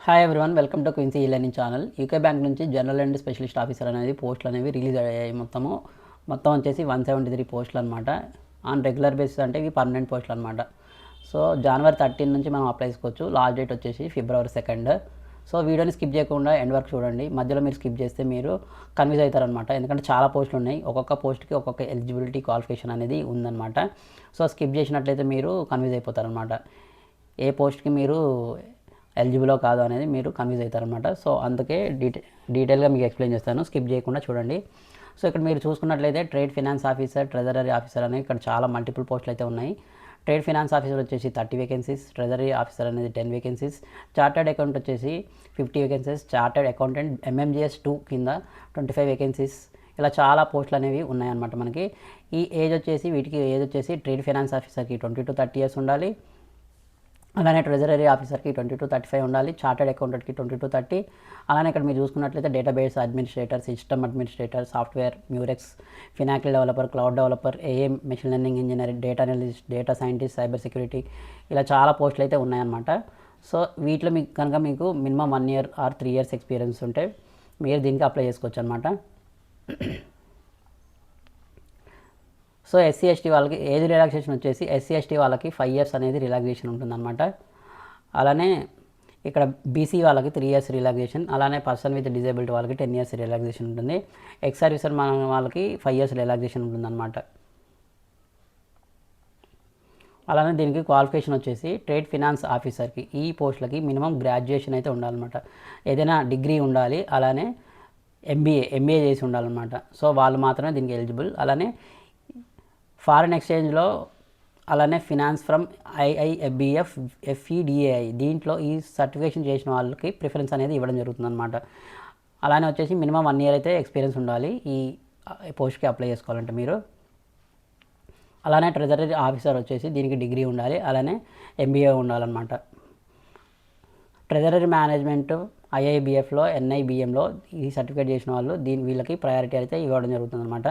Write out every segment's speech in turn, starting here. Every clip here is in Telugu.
Hi everyone, welcome to Quincey learning channel. UK bank నుంచి జనరల్ అండ్ స్పెషలిస్ట్ ఆఫీసర్ అనేది పోస్టులు అనేవి రిలీజ్ అయ్యాయి. మొత్తం వచ్చేసి 173 పోస్టులు అనమాట. ఆన్ రెగ్యులర్ బేసిస్ అంటే ఇవి పర్మనెంట్ పోస్టులు అనమాట. సో జనవరి 13 నుంచి మనం అప్లై చేసుకోవచ్చు. లాస్ట్ డేట్ వచ్చేసి ఫిబ్రవరి 2. సో వీడియోని స్కిప్ చేయకుండా ఎండ్ వరకు చూడండి. మధ్యలో మీరు స్కిప్ చేస్తే మీరు కన్ఫ్యూజ్ అవుతారనమాట. ఎందుకంటే చాలా పోస్టులు ఉన్నాయి, ఒక్కొక్క పోస్ట్కి ఒక్కొక్క ఎలిజిబిలిటీ క్వాలిఫికేషన్ అనేది ఉందన్నమాట. సో స్కిప్ చేసినట్లయితే మీరు కన్ఫ్యూజ్ అయిపోతారనమాట. ఏ పోస్ట్కి మీరు ఎలిజిబులో కాదు అనేది మీరు కన్ఫ్యూజ్ అవుతారనమాట. సో అందుకే డీటెయిల్గా మీకు ఎక్స్ప్లెయిన్ చేస్తాను, స్కిప్ చేయకుండా చూడండి. సో ఇక్కడ మీరు చూసుకున్నట్లయితే trade finance officer, treasury officer అనేవి ఇక్కడ చాలా మల్టిపుల్ పోస్టులు అయితే ఉన్నాయి. ట్రేడ్ ఫినాన్స్ ఆఫీసర్ వచ్చేసి 30 వేకెన్సీస్, ట్రెజరీ ఆఫీసర్ అనేది 10 వేకెన్సీస్, చార్టర్డ్ అకౌంట్ వచ్చేసి 50 వేకెన్సీస్, చార్టర్డ్ అకౌంటెంట్ MMGS 2 కింద 25 వేకెన్సీస్. ఇలా చాలా పోస్టులు అనేవి ఉన్నాయన్నమాట మనకి. ఈ ఏజ్ వచ్చేసి ట్రేడ్ ఫినాన్స్ ఆఫీసర్కి 20 to 30 ఇయర్స్ ఉండాలి. అలానే ట్రెజరీ ఆఫీసర్కి 20 to 35 ఉండాలి. చార్టర్డ్ అకౌంటెంట్కి 20 to 30. అలానే ఇక్కడ మీరు చూసుకున్నట్లయితే database administrator, system administrator, software, Murex, Finacle developer, cloud developer, AM, machine learning engineer, data analyst, data scientist, cyber security, ఇలా చాలా పోస్టులు అయితే ఉన్నాయన్నమాట. సో వీటిలో మీకు minimum 1 year or 3 years experience ఉంటే మీరు దీనికి అప్లై చేసుకోవచ్చు అనమాట. సో SC/ST వాళ్ళకి ఏజ్ రిలాక్సేషన్ వచ్చేసి SC/ST వాళ్ళకి 5 years అనేది రిలాక్సేషన్ ఉంటుందన్నమాట. అలానే ఇక్కడ BC వాళ్ళకి 3 years రిలాక్సేషన్, అలానే పర్సన్ విత్ డిజేబిలిటీ వాళ్ళకి 10 years రిలాక్సేషన్ ఉంటుంది. ఎక్స్ సర్వీసర్ మన వాళ్ళకి 5 years రిలాక్సేషన్ ఉంటుందన్నమాట. అలానే దీనికి క్వాలిఫికేషన్ వచ్చేసి ట్రేడ్ ఫినాన్స్ ఆఫీసర్కి ఈ పోస్టులకి మినిమం గ్రాడ్యుయేషన్ అయితే ఉండాలన్నమాట. ఏదైనా డిగ్రీ ఉండాలి, అలానే MBA చేసి ఉండాలన్నమాట. సో వాళ్ళు మాత్రమే దీనికి ఎలిజిబుల్. అలానే ఫారిన్ ఎక్స్చేంజ్లో, అలానే ఫినాన్స్ ఫ్రమ్ IIFBF FEDAI దీంట్లో ఈ సర్టిఫికేషన్ చేసిన వాళ్ళకి ప్రిఫరెన్స్ అనేది ఇవ్వడం జరుగుతుందన్నమాట. అలానే వచ్చేసి మినిమం 1 year అయితే ఎక్స్పీరియన్స్ ఉండాలి ఈ పోస్ట్కి అప్లై చేసుకోవాలంటే మీరు. అలానే ట్రెజరీ ఆఫీసర్ వచ్చేసి దీనికి డిగ్రీ ఉండాలి, అలానే MBA ఉండాలన్నమాట. ట్రెజరీ మేనేజ్మెంట్ IIBFలో, NIBMలో ఈ సర్టిఫికేట్ చేసిన వాళ్ళు వీళ్ళకి ప్రయారిటీ అయితే ఇవ్వడం జరుగుతుందన్నమాట.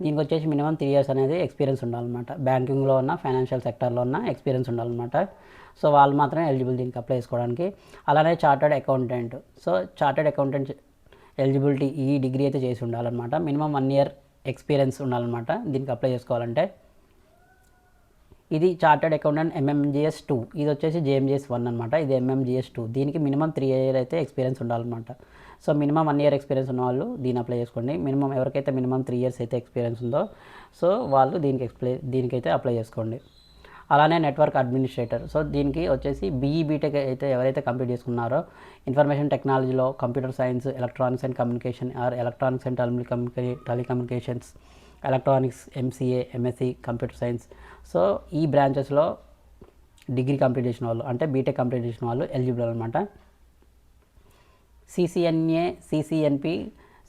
దీనికి వచ్చేసి మినిమం 3 years అనేది ఎక్స్పీరియన్స్ ఉండాలన్నమాట. బ్యాంకింగ్లో ఉన్న, ఫైనాన్షియల్ సెక్టర్లో ఉన్న ఎక్స్పీరియన్స్ ఉండాలన్నమాట. సో వాళ్ళు మాత్రమే ఎలిజిబుల్ దీనికి అప్లై చేసుకోవడానికి. అలానే chartered accountant, so chartered accountant eligibility ఈ డిగ్రీ అయితే చేసి ఉండాలన్నమాట. మినిమం 1 year ఎక్స్పీరియన్స్ ఉండాలన్నమాట దీనికి అప్లై చేసుకోవాలంటే. ఇది చార్టర్డ్ అకౌంటెంట్ MMGS 2, ఇది వచ్చేసి JMGS 1 అనమాట. ఇది MMGS 2, దీనికి మినిమం 3 years అయితే ఎక్స్పీరియన్స్ ఉండాలన్నమాట. సో మినిమం 1 year ఎక్స్పీరియన్స్ ఉన్న వాళ్ళు దీన్ని అప్లై చేసుకోండి. ఎవరికైతే మినిమం 3 years అయితే ఎక్స్పీరియన్స్ ఉందో సో వాళ్ళు దీనికైతే అప్లై చేసుకోండి. అలానే నెట్వర్క్ అడ్మినిస్ట్రేటర్, సో దీనికి వచ్చేసి BE BTech అయితే ఎవరైతే కంప్లీట్ చేసుకున్నారో, ఇన్ఫర్మేషన్ టెక్నాలజీలో computer science, electronics and communication or electronics and telecommunications, electronics, MCA, MSc computer science. So ఈ బ్రాంచెస్లో డిగ్రీ కంప్లీట్ చేసిన వాళ్ళు అంటే బీటెక్ కంప్లీట్ చేసిన వాళ్ళు ఎలిజిబుల్ అనమాట. CCNA, CCNP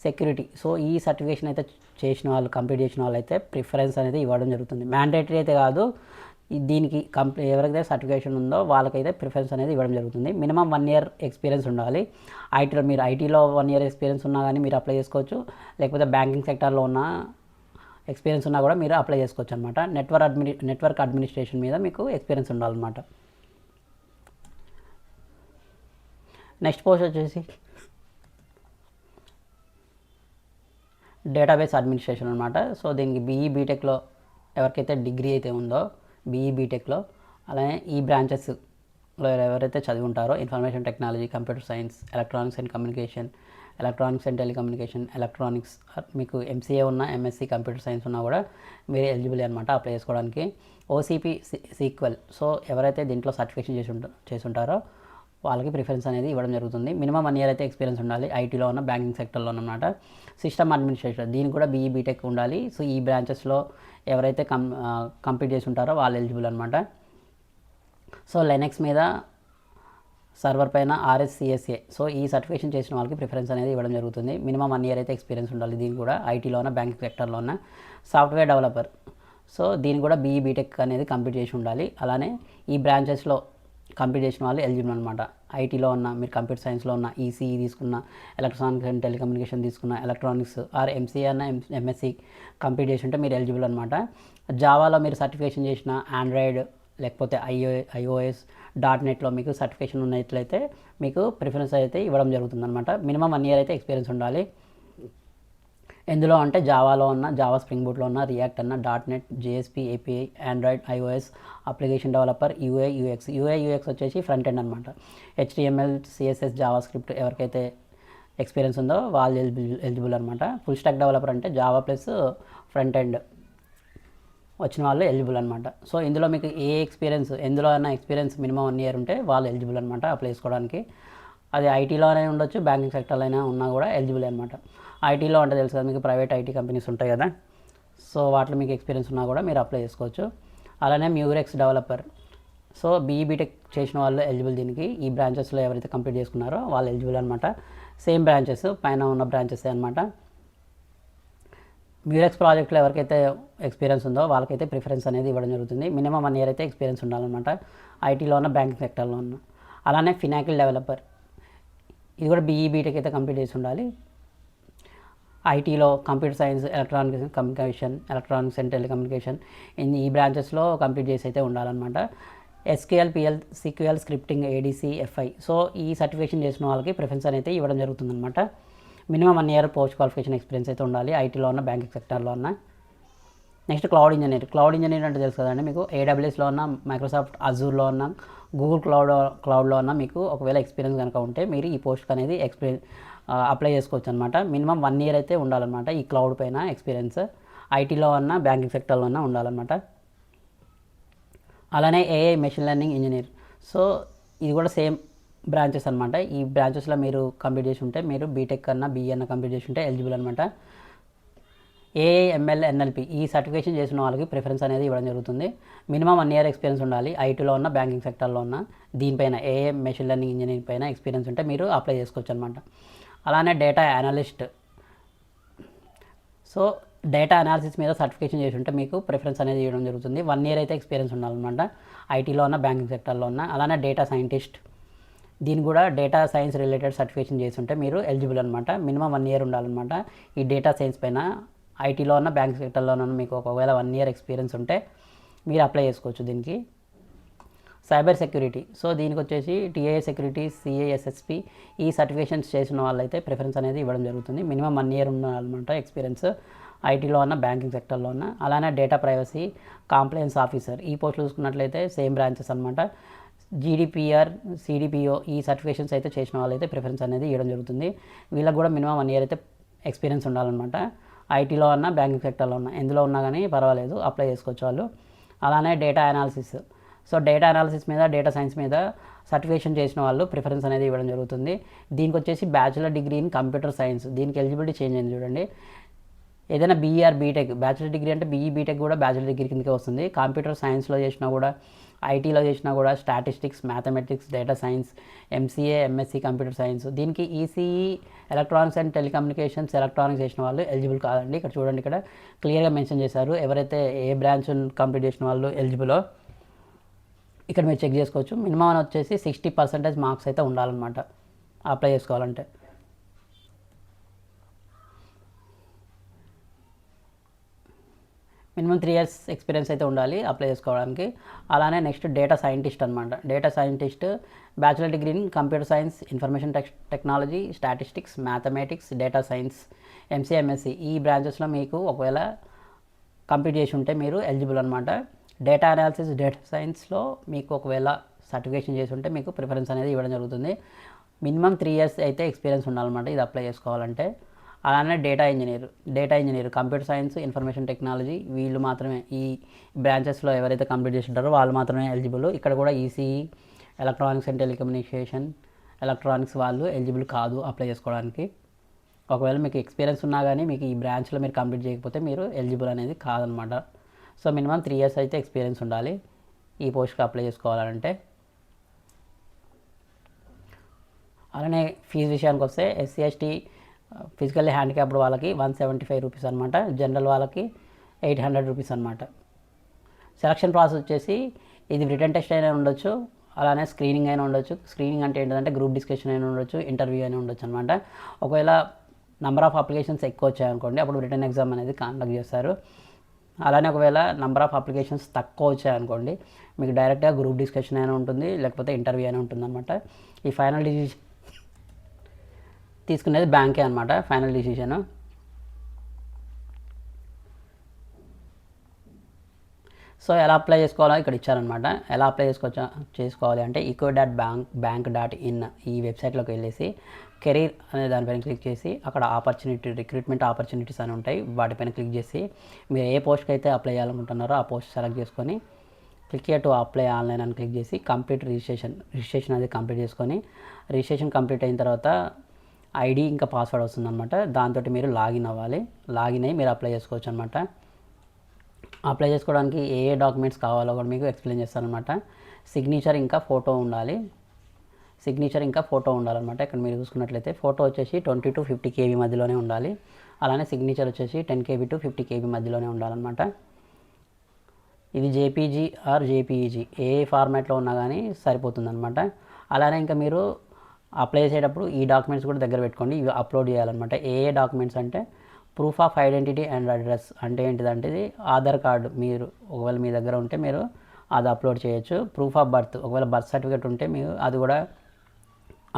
సెక్యూరిటీ, సో ఈ సర్టిఫికేషన్ అయితే చేసిన వాళ్ళు, కంప్లీట్ చేసిన వాళ్ళు అయితే ప్రిఫరెన్స్ అనేది ఇవ్వడం జరుగుతుంది. మ్యాండేటరీ అయితే కాదు, దీనికి ఎవరికైతే సర్టిఫికేషన్ ఉందో వాళ్ళకైతే ప్రిఫరెన్స్ అనేది ఇవ్వడం జరుగుతుంది. మినిమం 1 year ఎక్స్పీరియన్స్ ఉండాలి. మీరు ఐటీలో 1 year ఎక్స్పీరియన్స్ ఉన్నా కానీ మీరు అప్లై చేసుకోవచ్చు, లేకపోతే బ్యాంకింగ్ సెక్టార్లో ఉన్న ఎక్స్పీరియన్స్ ఉన్నా కూడా మీరు అప్లై చేసుకోవచ్చు అనమాట. నెట్వర్క్ అడ్మినిస్ట్రేషన్ మీద మీకు ఎక్స్పీరియన్స్ ఉండాలన్నమాట. నెక్స్ట్ పోస్ట్ వచ్చేసి డేటాబేస్ అడ్మినిస్ట్రేషన్ అనమాట. సో దీనికి BE BTechలో ఎవరికైతే డిగ్రీ అయితే ఉందో, BE BTechలో, అలానే ఈ బ్రాంచెస్లో ఎవరైతే చదివి ఉంటారో, information technology, computer science, electronics and communication, electronics and telecommunication, electronics, మీకు MCA ఉన్న, MSc కంప్యూటర్ సైన్స్ ఉన్నా కూడా మీరు ఎలిజిబుల్ అనమాట అప్లై చేసుకోవడానికి. OCP SQL, సో ఎవరైతే దీంట్లో సర్టిఫికేషన్ చేసి ఉంటారో వాళ్ళకి ప్రిఫరెన్స్ అనేది ఇవ్వడం జరుగుతుంది. మినిమం 1 year అయితే ఎక్స్పీరియన్స్ ఉండాలి, ఐటీలో ఉన్న, బ్యాంకింగ్ సెక్టర్లో అనమాట. సిస్టమ్ అడ్మినిస్ట్రేటర్, దీనికి కూడా BE BTech ఉండాలి. సో ఈ బ్రాంచెస్లో ఎవరైతే కంప్లీట్ చేసి ఉంటారో వాళ్ళు ఎలిజిబుల్ అనమాట. సో లైనక్స్ మీద, సర్వర్ పైన RSCSA, సో ఈ సర్టిఫికేషన్ చేసిన వాళ్ళకి ప్రిఫరెన్స్ అనేది ఇవ్వడం జరుగుతుంది. మినిమం 1 year అయితే ఎక్స్పీరియన్స్ ఉండాలి. దీనికి కూడా ఐటీలో ఉన్న, బ్యాంకింగ్ సెక్టర్లో ఉన్న. సాఫ్ట్వేర్ డెవలపర్, సో దీనికి కూడా BE BTech అనేది కంప్లీట్ చేసి ఉండాలి. అలానే ఈ బ్రాంచెస్లో కంప్లీట్ చేసిన వాళ్ళు ఎలిజిబుల్ అనమాట. ఐటీలో ఉన్న, మీరు కంప్యూటర్ సైన్స్లో ఉన్న, ECE తీసుకున్న, ఎలక్ట్రానిక్స్ అండ్ టెలికమ్యూనికేషన్ తీసుకున్న, ఎలక్ట్రానిక్స్ ఆర్ MCA అన్న, MSc కంప్లీట్ చేసి ఉంటే మీరు ఎలిజిబుల్ అనమాట. జావాలో మీరు సర్టిఫికేషన్ చేసిన, ఆండ్రాయిడ్ లేకపోతే iOS, .NETలో మీకు సర్టిఫికేషన్ ఉన్నట్లయితే మీకు ప్రిఫరెన్స్ అయితే ఇవ్వడం జరుగుతుందన్నమాట. మినిమం 1 year అయితే ఎక్స్పీరియన్స్ ఉండాలి. ఎందులో అంటే జావాలో ఉన్న, జావా స్ప్రింగ్ బూట్లో ఉన్న, రియాక్ట్ అన్న, .NET, JSP, API, Android, iOS, application developer, UI UX వచ్చేసి ఫ్రంట్ ఎండ్ అనమాట. HTML, CSS, జావా స్క్రిప్ట్ ఎవరికైతే ఎక్స్పీరియన్స్ ఉందో వాళ్ళు ఎలిజిబుల్ అనమాట. ఫుల్ స్టాక్ డెవలపర్ అంటే జావా ప్లస్ ఫ్రంట్ ఎండ్ వచ్చిన వాళ్ళు ఎలిజిబుల్ అనమాట. సో ఇందులో మీకు ఏ ఎక్స్పీరియన్స్, ఎందులో అయినా ఎక్స్పీరియన్స్ మినిమం 1 year ఉంటే వాళ్ళు ఎలిజిబుల్ అనమాట అప్లై చేసుకోవడానికి. అది ఐటీలోనే ఉండొచ్చు, బ్యాంకింగ్ సెక్టర్లో అయినా ఉన్నా కూడా ఎలిజిబుల్ అనమాట. ఐటీలో అంటే తెలుసు కదా మీకు, ప్రైవేట్ ఐటీ కంపెనీస్ ఉంటాయి కదా, సో వాటిలో మీకు ఎక్స్పీరియన్స్ ఉన్నా కూడా మీరు అప్లై చేసుకోవచ్చు. అలానే మ్యూరెక్స్ డెవలపర్, సో బీటెక్ చేసిన వాళ్ళు ఎలిజిబుల్ దీనికి. ఈ బ్రాంచెస్లో ఎవరైతే కంప్లీట్ చేసుకున్నారో వాళ్ళు ఎలిజిబుల్ అనమాట. సేమ్ బ్రాంచెస్, పైన ఉన్న బ్రాంచెస్ అనమాట. మ్యూరెక్స్ ప్రాజెక్ట్లో ఎవరికైతే ఎక్స్పీరియన్స్ ఉందో వాళ్ళకైతే ప్రిఫరెన్స్ అనేది ఇవ్వడం జరుగుతుంది. మినిమం 1 year అయితే ఎక్స్పీరియన్స్ ఉండాలన్నమాట, ఐటీలో ఉన్న, బ్యాంకింగ్ సెక్టర్లో ఉన్న. అలానే ఫినాకిల్ డెవలపర్, ఇది కూడా బీటెక్ అయితే కంప్లీట్ చేసి ఉండాలి. ఐటీలో computer science, electronics communication, electronics and telecommunication ఈ బ్రాంచెస్లో కంప్లీట్ చేసి అయితే ఉండాలన్నమాట. SQL, PL, SQL, scripting, ADC, FI, so ఈ సర్టిఫికేషన్ చేసిన వాళ్ళకి ప్రిఫరెన్స్ అయితే ఇవ్వడం జరుగుతుందన్నమాట. Minimum 1 year post qualification experience అయితే ఉండాలి, ఐటీలో ఉన్న, బ్యాంకింగ్ సెక్టర్లో ఉన్న. నెక్స్ట్ క్లౌడ్ ఇంజనీర్ అంటే తెలుసు కదండి మీకు. AWSలో ఉన్న, మైక్రోసాఫ్ట్ అజూర్లో ఉన్న, గూగుల్ క్లౌడ్లో ఉన్న మీకు ఒకవేళ ఎక్స్పీరియన్స్ కనుక ఉంటే మీరు ఈ పోస్ట్కి అనేది అప్లై చేసుకోవచ్చు అనమాట. మినిమం 1 year అయితే ఉండాలన్నమాట ఈ క్లౌడ్ పైన ఎక్స్పీరియన్స్. ఐటీలో ఉన్న, బ్యాంకింగ్ సెక్టర్లో ఉన్న ఉండాలన్నమాట. అలానే AI machine learning engineer, so ఇది కూడా సేమ్ బ్రాంచెస్ అనమాట. ఈ బ్రాంచెస్లో మీరు కంప్లీట్ చేసి ఉంటే, మీరు బీటెక్ కన్నా, BE అన్న కంప్లీట్ చేసి ఉంటే ఎలిజిబుల్ అనమాట. AI, ML, NLP ఈ సర్టిఫికేషన్ చేసిన వాళ్ళకి ప్రిఫరెన్స్ అనేది ఇవ్వడం జరుగుతుంది. మినిమం 1 year ఎక్స్పీరియన్స్ ఉండాలి, ఐటీలో ఉన్న, బ్యాంకింగ్ సెక్టర్లో ఉన్న. దీనిపైన AI మెషిన్ లెర్నింగ్ ఇంజనీరింగ్ పైన ఎక్స్పీరియన్స్ ఉంటే మీరు అప్లై చేసుకోవచ్చు అనమాట. అలానే data analyst, so data analysis మీద సర్టిఫికేషన్ చేసి ఉంటే మీకు ప్రిఫరెన్స్ అనేది ఇవ్వడం జరుగుతుంది. 1 year అయితే ఎక్స్పీరియన్స్ ఉండాలన్నమాట, ఐటీలో ఉన్న, బ్యాంకింగ్ సెక్టర్లో ఉన్న. అలానే డేటా సైంటిస్ట్, దీని కూడా డేటా సైన్స్ రిలేటెడ్ సర్టిఫికేషన్ చేసి ఉంటే మీరు ఎలిజిబుల్ అనమాట. మినిమం 1 year ఉండాలన్నమాట ఈ డేటా సైన్స్ పైన. ఐటీలో ఉన్న, బ్యాంక్ సెక్టర్లో ఉన్న మీకు ఒకవేళ 1 year ఎక్స్పీరియన్స్ ఉంటే మీరు అప్లై చేసుకోవచ్చు దీనికి. సైబర్ సెక్యూరిటీ, సో దీనికి వచ్చేసి TIA సెక్యూరిటీ, CISSP ఈ సర్టిఫికేషన్స్ చేసిన వాళ్ళైతే ప్రిఫరెన్స్ అనేది ఇవ్వడం జరుగుతుంది. మినిమం 1 year ఉండాలన్నమాట ఎక్స్పీరియన్స్, ఐటీలో ఉన్న, బ్యాంకింగ్ సెక్టర్లో ఉన్న. అలానే డేటా ప్రైవసీ కాంప్లయన్స్ ఆఫీసర్, ఈ పోస్టులు చూసుకున్నట్లయితే సేమ్ బ్రాంచెస్ అనమాట. GDPR, CDPO ఈ సర్టిఫికేషన్స్ అయితే చేసిన వాళ్ళైతే ప్రిఫరెన్స్ అనేది ఇవ్వడం జరుగుతుంది. వీళ్ళకి కూడా మినిమం 1 year అయితే ఎక్స్పీరియన్స్ ఉండాలన్నమాట. ఐటీలో ఉన్న, బ్యాంకింగ్ సెక్టర్లో ఉన్న, ఎందులో ఉన్నా కానీ పర్వాలేదు, అప్లై చేసుకోవచ్చు వాళ్ళు. అలానే data analysis, so data analysis మీద, డేటా సైన్స్ మీద సర్టిఫికేషన్ చేసిన వాళ్ళు ప్రిఫరెన్స్ అనేది ఇవ్వడం జరుగుతుంది. దీనికి వచ్చేసి bachelor degree in computer science, దీనికి ఎలిజిబిలిటీ చేంజ్ అయింది చూడండి. ఏదైనా BE or BTech, bachelor degree అంటే BE, బీటెక్ కూడా బ్యాచిలర్ డిగ్రీ కిందకే వస్తుంది. కంప్యూటర్ సైన్స్లో చేసినా కూడా, ఐటీలో చేసినా కూడా, statistics, mathematics, data science, MCA, MSc computer science, దీనికి ECE, electronics and telecommunications, electronics చేసిన వాళ్ళు ఎలిజిబుల్ కాదండి. ఇక్కడ చూడండి, ఇక్కడ క్లియర్గా మెన్షన్ చేశారు ఎవరైతే ఏ బ్రాంచ్ కంప్లీట్ చేసిన వాళ్ళు ఎలిజిబులో. ఇక్కడ మీరు చెక్ చేసుకోవచ్చు. మినిమం వచ్చేసి 60% మార్క్స్ అయితే ఉండాలన్నమాట అప్లై చేసుకోవాలంటే. మినిమం 3 years ఎక్స్పీరియన్స్ అయితే ఉండాలి అప్లై చేసుకోవడానికి. అలానే నెక్స్ట్ డేటా సైంటిస్ట్ అనమాట. Data scientist bachelor degree in computer science, information technology, statistics, mathematics, data science, MCA, MSc ఈ బ్రాంచెస్లో మీకు ఒకవేళ కంప్లీట్ చేసి ఉంటే మీరు ఎలిజిబుల్ అనమాట. డేటా అనాలిసిస్, డేటా సైన్స్లో మీకు ఒకవేళ సర్టిఫికేషన్ చేసి ఉంటే మీకు ప్రిఫరెన్స్ అనేది ఇవ్వడం జరుగుతుంది. మినిమం 3 years అయితే ఎక్స్పీరియన్స్ ఉండాలన్నమాట ఇది అప్లై చేసుకోవాలంటే. అలానే data engineer computer science, information technology వీళ్ళు మాత్రమే, ఈ బ్రాంచెస్లో ఎవరైతే కంప్లీట్ చేసి ఉంటారో వాళ్ళు మాత్రమే ఎలిజిబుల్. ఇక్కడ కూడా ECE, electronics and telecommunication, electronics వాళ్ళు ఎలిజిబుల్ కాదు అప్లై చేసుకోవడానికి. ఒకవేళ మీకు ఎక్స్పీరియన్స్ ఉన్నా కానీ మీకు ఈ బ్రాంచ్లో మీరు కంప్లీట్ చేయకపోతే మీరు ఎలిజిబుల్ అనేది కాదనమాట. సో మినిమం 3 years అయితే ఎక్స్పీరియన్స్ ఉండాలి ఈ పోస్ట్కి అప్లై చేసుకోవాలంటే. అలానే ఫీజు విషయానికి వస్తే SC, ST, ఫిజికల్లీ హ్యాండిక్యాప్డ్ వాళ్ళకి 175 రూపీస్ అనమాట. జనరల్ వాళ్ళకి 800 రూపీస్ అనమాట. సెలక్షన్ ప్రాసెస్ వచ్చేసి ఇది రిటన్ టెస్ట్ అయినా ఉండొచ్చు, అలానే స్క్రీనింగ్ అయినా ఉండొచ్చు. స్క్రీనింగ్ అంటే ఏంటంటే గ్రూప్ డిస్కషన్ అయినా ఉండొచ్చు, ఇంటర్వ్యూ అయినా ఉండొచ్చు అనమాట. ఒకవేళ నెంబర్ ఆఫ్ అప్లికేషన్స్ ఎక్కువ వచ్చాయనుకోండి, అప్పుడు రిటన్ ఎగ్జామ్ అనేది కండక్ట్ చేస్తారు. అలానే ఒకవేళ నెంబర్ ఆఫ్ అప్లికేషన్స్ తక్కువ వచ్చాయనుకోండి, మీకు డైరెక్ట్గా గ్రూప్ డిస్కషన్ అయినా ఉంటుంది, లేకపోతే ఇంటర్వ్యూ అయినా ఉంటుందన్నమాట. ఈ ఫైనల్ డిసిషన్ తీసుకునేది బ్యాంకే అనమాట, ఫైనల్ డిసిషన్. సో ఎలా అప్లై చేసుకోవాలో ఇక్కడ ఇచ్చారనమాట. ఎలా అప్లై చేసుకోవాలి అంటే eco.bank.in ఈ వెబ్సైట్లోకి వెళ్ళేసి కెరీర్ అనే దానిపైన క్లిక్ చేసి అక్కడ రిక్రూట్మెంట్ ఆపర్చునిటీస్ అని ఉంటాయి, వాటిపైన క్లిక్ చేసి మీరు ఏ పోస్ట్కి అయితే అప్లై చేయాలనుకుంటున్నారో ఆ పోస్ట్ సెలెక్ట్ చేసుకొని క్లిక్ టు అప్లై ఆన్లైన్ అని క్లిక్ చేసి కంప్లీట్ రిజిస్ట్రేషన్ అది కంప్లీట్ చేసుకొని, రిజిస్ట్రేషన్ కంప్లీట్ అయిన తర్వాత ఐడి ఇంకా పాస్వర్డ్ వస్తుందన్నమాట. దాంతో మీరు లాగిన్ అవ్వాలి. లాగిన్ అయ్యి మీరు అప్లై చేసుకోవచ్చు అనమాట. అప్లై చేసుకోవడానికి ఏ డాక్యుమెంట్స్ కావాలో కూడా మీకు ఎక్స్ప్లెయిన్ చేస్తారనమాట. సిగ్నేచర్ ఇంకా ఫోటో ఉండాలన్నమాట. ఇక్కడ మీరు చూసుకున్నట్లయితే ఫోటో వచ్చేసి 20 to 50 KB మధ్యలోనే ఉండాలి. అలానే సిగ్నేచర్ వచ్చేసి 10 KB to 50 KB మధ్యలోనే ఉండాలన్నమాట. ఇది జేపీజీ ఆర్ జేపీఈజీ ఏ ఫార్మాట్లో ఉన్నా కానీ సరిపోతుందన్నమాట. అలానే ఇంకా మీరు అప్లై చేసేటప్పుడు ఈ డాక్యుమెంట్స్ కూడా దగ్గర పెట్టుకోండి, ఇవి అప్లోడ్ చేయాలన్నమాట. ఏ డాక్యుమెంట్స్ అంటే proof of identity and address అంటే ఏంటిదంటే ఇది ఆధార్ కార్డు, మీరు ఒకవేళ మీ దగ్గర ఉంటే మీరు అది అప్లోడ్ చేయొచ్చు. ప్రూఫ్ ఆఫ్ బర్త్, ఒకవేళ బర్త్ సర్టిఫికేట్ ఉంటే మీరు అది కూడా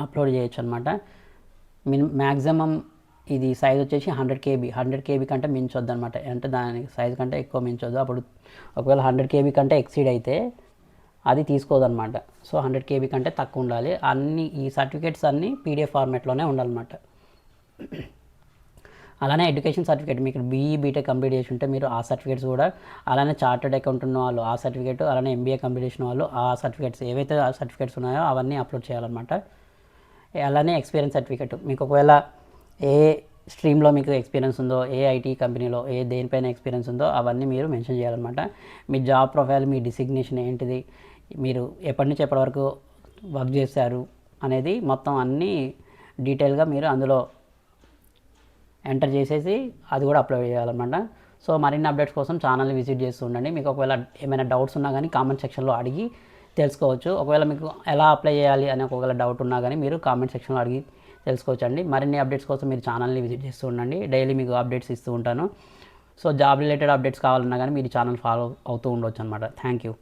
అప్లోడ్ చేయొచ్చు అనమాట. మ్యాక్సిమం ఇది సైజ్ వచ్చేసి 100 KB కంటే మించొద్దు అనమాట. అంటే దాని సైజ్ కంటే ఎక్కువ మించొద్దు. అప్పుడు ఒకవేళ 100 KB కంటే ఎక్సీడ్ అయితే అది తీసుకోదన్నమాట. సో 100 KB కంటే తక్కువ ఉండాలి. ఈ సర్టిఫికేట్స్ అన్నీ PDF ఫార్మాట్లోనే ఉండాలన్నమాట. అలానే ఎడ్యుకేషన్ సర్టిఫికేట్, మీకు BE బీటెక్ కంప్లీట్ చేసి ఉంటే మీరు ఆ సర్టిఫికేట్స్ కూడా, అలానే చార్టెడ్ అకౌంట్ ఉన్న వాళ్ళు ఆ సర్టిఫికేట్, అలానే MBA కంప్లీట్ చేసిన వాళ్ళు ఆ సర్టిఫికేట్స్ ఏవైతే ఆ సర్టిఫికేట్స్ ఉన్నాయో అవన్నీ అప్లోడ్ చేయాలన్నమాట. అలానే ఎక్స్పీరియన్స్ సర్టిఫికేట్, మీకు ఒకవేళ ఏ స్ట్రీమ్లో మీకు ఎక్స్పీరియన్స్ ఉందో, ఏ ఐటీ కంపెనీలో దేనిపైన ఎక్స్పీరియన్స్ ఉందో అవన్నీ మీరు మెన్షన్ చేయాలన్నమాట. మీ జాబ్ ప్రొఫైల్, మీ డిసిగ్నేషన్ ఏంటిది, మీరు ఎప్పటి నుంచి ఎప్పటి వరకు వర్క్ చేశారు అనేది మొత్తం అన్నీ డీటెయిల్గా మీరు అందులో ఎంటర్ చేసేసి అది కూడా అప్లోడ్ చేయాలన్నమాట. సో మరిన్ని అప్డేట్స్ కోసం ఛానల్ని విజిట్ చేస్తూ ఉండండి. మీకు ఒకవేళ ఏమైనా డౌట్స్ ఉన్నా కానీ కామెంట్ సెక్షన్లో అడిగి తెలుసుకోవచ్చు. ఒకవేళ మీకు ఎలా అప్లై చేయాలి అనే ఒకవేళ డౌట్ ఉన్నా కానీ మీరు కామెంట్ సెక్షన్లో అడిగి తెలుసుకోవచ్చు అండి. మరిన్ని అప్డేట్స్ కోసం మీరు ఛానల్ని విజిట్ చేస్తూ ఉండండి. డైలీ మీకు అప్డేట్స్ ఇస్తూ ఉంటాను. సో జాబ్ రిలేటెడ్ అప్డేట్స్ కావాలన్నా కానీ మీరు ఛానల్ ఫాలో అవుతూ ఉండవచ్చు అనమాట. Thank you.